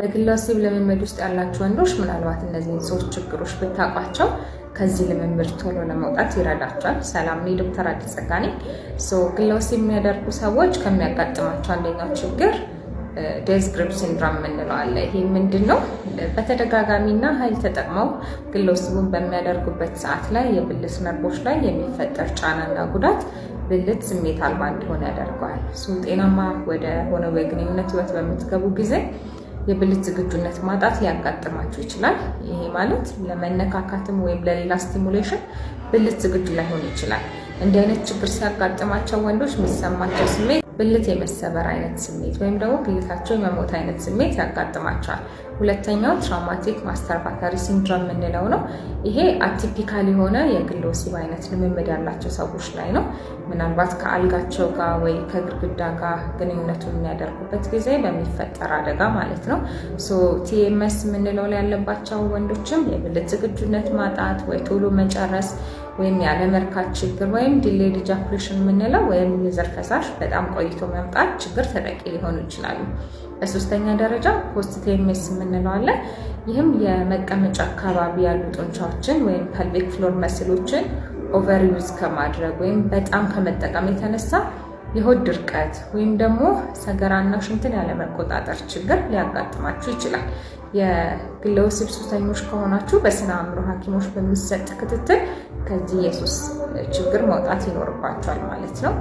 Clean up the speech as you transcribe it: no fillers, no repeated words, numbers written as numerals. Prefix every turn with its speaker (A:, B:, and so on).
A: በግል ወሲብ ልምምድ ውስጥ ያላችሁ ወንዶች ምናልባት እነዚህን ሶስት ችግሮች ብታውቋቸው ከዚህ ልምምድ ቶሎ ለመውጣት ይረዳቸዋል። ሰላም፣ እኔ ዶክተር አዲስ ጸጋ ነኝ። ግል ወሲብ የሚያደርጉ ሰዎች ከሚያጋጥማቸው አንደኛው ችግር ዴዝ ግሪፕ ሲንድሮም የምንለው አለ። ይሄ ምንድነው? በተደጋጋሚና ኃይል ተጠቅመው ግል ወሲቡን በሚያደርጉበት ሰዓት ላይ የብልት ነርቮች ላይ የሚፈጠር ጫናና ጉዳት ብልት ስሜት አልባ እንዲሆን ያደርገዋል። ጤናማ ወደ ሆነ የግንኙነት ህይወት በምትገቡ ጊዜ የብልት ዝግጁነት ማጣት ሊያጋጥማችሁ ይችላል። ይሄ ማለት ለመነካካትም ወይም ለሌላ ስቲሙሌሽን ብልት ዝግጁ ላይሆን ይችላል። እንዲህ አይነት ችግር ሲያጋጥማቸው ወንዶች የሚሰማቸው ስሜት ብልት የመሰበር አይነት ስሜት ወይም ደግሞ ብልታቸው የመሞት አይነት ስሜት ያጋጥማቸዋል። ሁለተኛው ትራውማቲክ ማስተርባተሪ ሲንድሮም የምንለው ነው። ይሄ አቲፒካል የሆነ የግል ወሲብ አይነት ልምምድ ያላቸው ሰዎች ላይ ነው። ምናልባት ከአልጋቸው ጋር ወይ ከግድግዳ ጋር ግንኙነቱን የሚያደርጉበት ጊዜ በሚፈጠር አደጋ ማለት ነው። ቲኤምኤስ የምንለው ላይ ያለባቸው ወንዶችም የብልት ዝግጁነት ማጣት ወይ ቶሎ መጨረስ ወይም ያለመርካት ችግር ወይም ዲሌይድ ኢጃኩሌሽን የምንለው ወይም የዘር ፈሳሽ በጣም ቆይቶ መምጣት ችግር ተጠቂ ሊሆኑ ይችላሉ። በሶስተኛ ደረጃ ፖስት ቲኤምኤስ የምንለው አለ። ይህም የመቀመጫ አካባቢ ያሉ ጡንቻዎችን ወይም ፐልቪክ ፍሎር መስሎችን ኦቨርዩዝ ከማድረግ ወይም በጣም ከመጠቀም የተነሳ የሆድ ድርቀት ወይም ደግሞ ሰገራና ሽንትን ያለመቆጣጠር ችግር ሊያጋጥማችሁ ይችላል። የግል ወሲብ ሱሰኞች ከሆናችሁ በስነ አእምሮ ሐኪሞች በሚሰጥ ክትትል ከዚህ የሱስ ችግር መውጣት ይኖርባችኋል ማለት ነው።